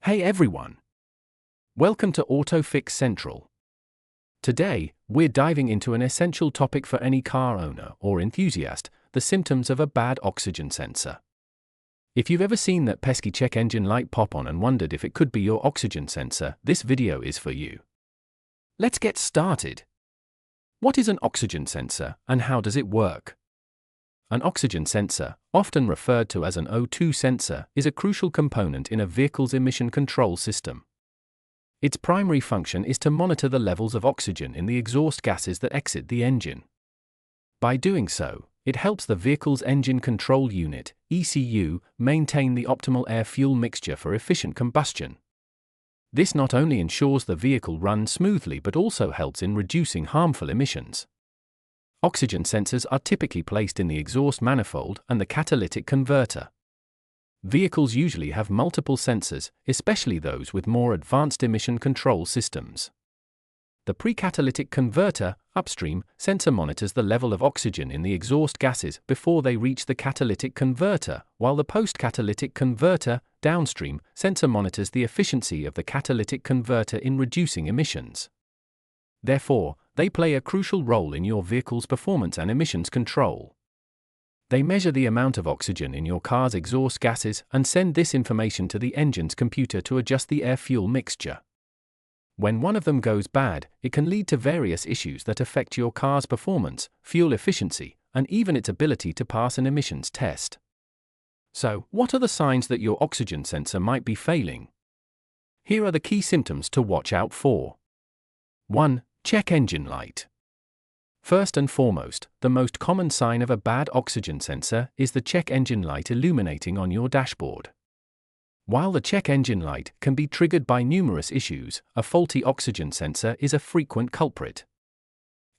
Hey everyone! Welcome to AutoFixCentral. Today, we're diving into an essential topic for any car owner or enthusiast: the symptoms of a bad oxygen sensor. If you've ever seen that pesky check engine light pop on and wondered if it could be your oxygen sensor, this video is for you. Let's get started. What is an oxygen sensor and how does it work? An oxygen sensor, often referred to as an O2 sensor, is a crucial component in a vehicle's emission control system. Its primary function is to monitor the levels of oxygen in the exhaust gases that exit the engine. By doing so, it helps the vehicle's engine control unit, ECU, maintain the optimal air-fuel mixture for efficient combustion. This not only ensures the vehicle runs smoothly but also helps in reducing harmful emissions. Oxygen sensors are typically placed in the exhaust manifold and the catalytic converter. Vehicles usually have multiple sensors, especially those with more advanced emission control systems. The pre-catalytic converter, upstream, sensor monitors the level of oxygen in the exhaust gases before they reach the catalytic converter, while the post-catalytic converter, downstream, sensor monitors the efficiency of the catalytic converter in reducing emissions. Therefore, they play a crucial role in your vehicle's performance and emissions control. They measure the amount of oxygen in your car's exhaust gases and send this information to the engine's computer to adjust the air-fuel mixture. When one of them goes bad, it can lead to various issues that affect your car's performance, fuel efficiency, and even its ability to pass an emissions test. So, what are the signs that your oxygen sensor might be failing? Here are the key symptoms to watch out for. 1. Check engine light. First and foremost, the most common sign of a bad oxygen sensor is the check engine light illuminating on your dashboard. While the check engine light can be triggered by numerous issues, a faulty oxygen sensor is a frequent culprit.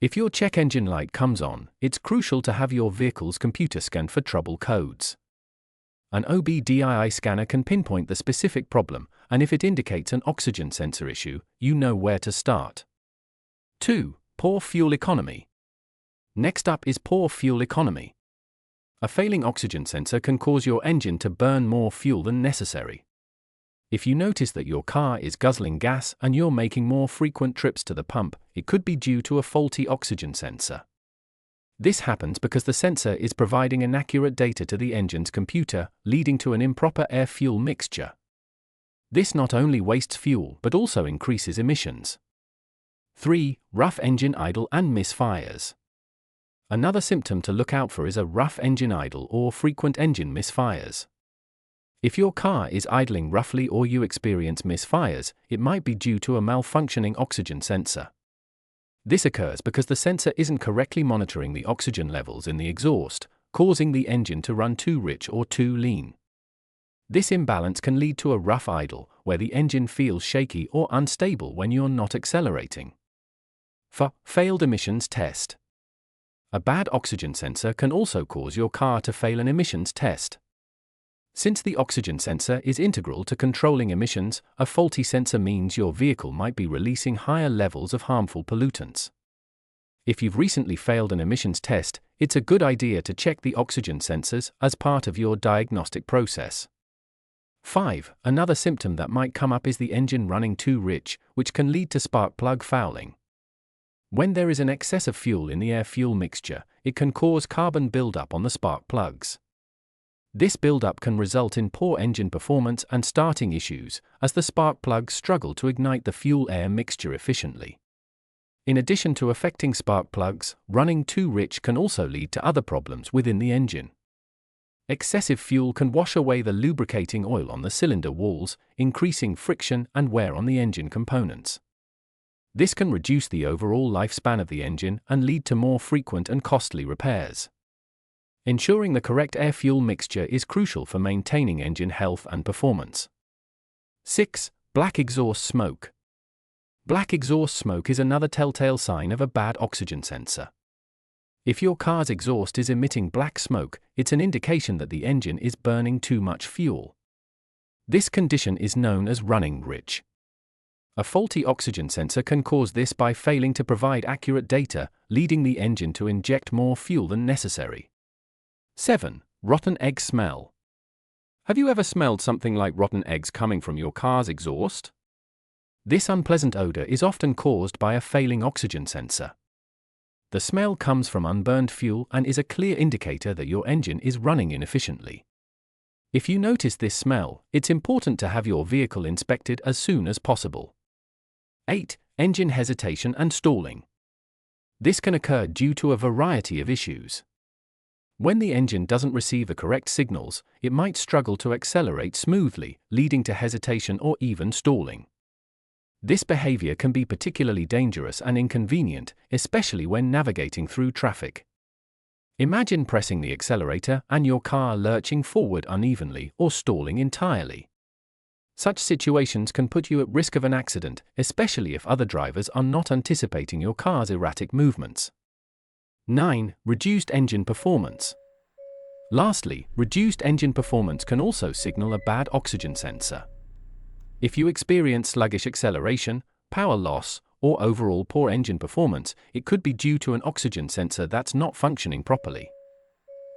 If your check engine light comes on, it's crucial to have your vehicle's computer scan for trouble codes. An OBDII scanner can pinpoint the specific problem, and if it indicates an oxygen sensor issue, you know where to start. 2. Poor fuel economy. Next up is poor fuel economy. A failing oxygen sensor can cause your engine to burn more fuel than necessary. If you notice that your car is guzzling gas and you're making more frequent trips to the pump, it could be due to a faulty oxygen sensor. This happens because the sensor is providing inaccurate data to the engine's computer, leading to an improper air-fuel mixture. This not only wastes fuel but also increases emissions. 3. Rough engine idle and misfires. Another symptom to look out for is a rough engine idle or frequent engine misfires. If your car is idling roughly or you experience misfires, it might be due to a malfunctioning oxygen sensor. This occurs because the sensor isn't correctly monitoring the oxygen levels in the exhaust, causing the engine to run too rich or too lean. This imbalance can lead to a rough idle, where the engine feels shaky or unstable when you're not accelerating. 4. Failed emissions test. A bad oxygen sensor can also cause your car to fail an emissions test. Since the oxygen sensor is integral to controlling emissions, a faulty sensor means your vehicle might be releasing higher levels of harmful pollutants. If you've recently failed an emissions test, it's a good idea to check the oxygen sensors as part of your diagnostic process. 5. Another symptom that might come up is the engine running too rich, which can lead to spark plug fouling. When there is an excess of fuel in the air-fuel mixture, it can cause carbon buildup on the spark plugs. This buildup can result in poor engine performance and starting issues, as the spark plugs struggle to ignite the fuel-air mixture efficiently. In addition to affecting spark plugs, running too rich can also lead to other problems within the engine. Excessive fuel can wash away the lubricating oil on the cylinder walls, increasing friction and wear on the engine components. This can reduce the overall lifespan of the engine and lead to more frequent and costly repairs. Ensuring the correct air-fuel mixture is crucial for maintaining engine health and performance. 6. Black exhaust smoke. Black exhaust smoke is another telltale sign of a bad oxygen sensor. If your car's exhaust is emitting black smoke, it's an indication that the engine is burning too much fuel. This condition is known as running rich. A faulty oxygen sensor can cause this by failing to provide accurate data, leading the engine to inject more fuel than necessary. 7. Rotten egg smell. Have you ever smelled something like rotten eggs coming from your car's exhaust? This unpleasant odor is often caused by a failing oxygen sensor. The smell comes from unburned fuel and is a clear indicator that your engine is running inefficiently. If you notice this smell, it's important to have your vehicle inspected as soon as possible. 8. Engine hesitation and stalling. This can occur due to a variety of issues. When the engine doesn't receive the correct signals, it might struggle to accelerate smoothly, leading to hesitation or even stalling. This behavior can be particularly dangerous and inconvenient, especially when navigating through traffic. Imagine pressing the accelerator and your car lurching forward unevenly or stalling entirely. Such situations can put you at risk of an accident, especially if other drivers are not anticipating your car's erratic movements. 9. Reduced engine performance. Lastly, reduced engine performance can also signal a bad oxygen sensor. If you experience sluggish acceleration, power loss, or overall poor engine performance, it could be due to an oxygen sensor that's not functioning properly.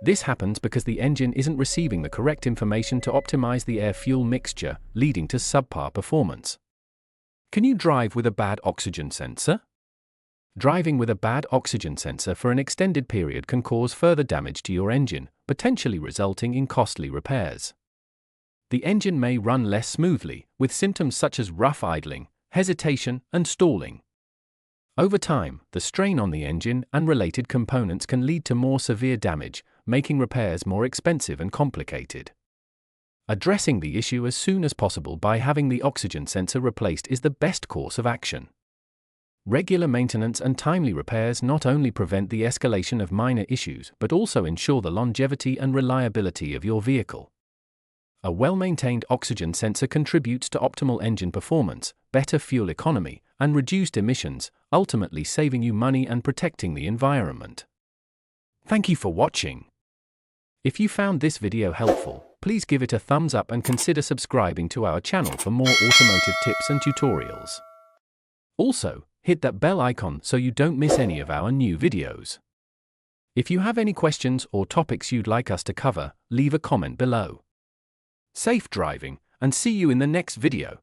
This happens because the engine isn't receiving the correct information to optimize the air-fuel mixture, leading to subpar performance. Can you drive with a bad oxygen sensor? Driving with a bad oxygen sensor for an extended period can cause further damage to your engine, potentially resulting in costly repairs. The engine may run less smoothly, with symptoms such as rough idling, hesitation, and stalling. Over time, the strain on the engine and related components can lead to more severe damage, making repairs more expensive and complicated. Addressing the issue as soon as possible by having the oxygen sensor replaced is the best course of action. Regular maintenance and timely repairs not only prevent the escalation of minor issues but also ensure the longevity and reliability of your vehicle. A well-maintained oxygen sensor contributes to optimal engine performance, better fuel economy, and reduced emissions, ultimately saving you money and protecting the environment. Thank you for watching. If you found this video helpful, please give it a thumbs up and consider subscribing to our channel for more automotive tips and tutorials. Also, hit that bell icon so you don't miss any of our new videos. If you have any questions or topics you'd like us to cover, leave a comment below. Safe driving, and see you in the next video.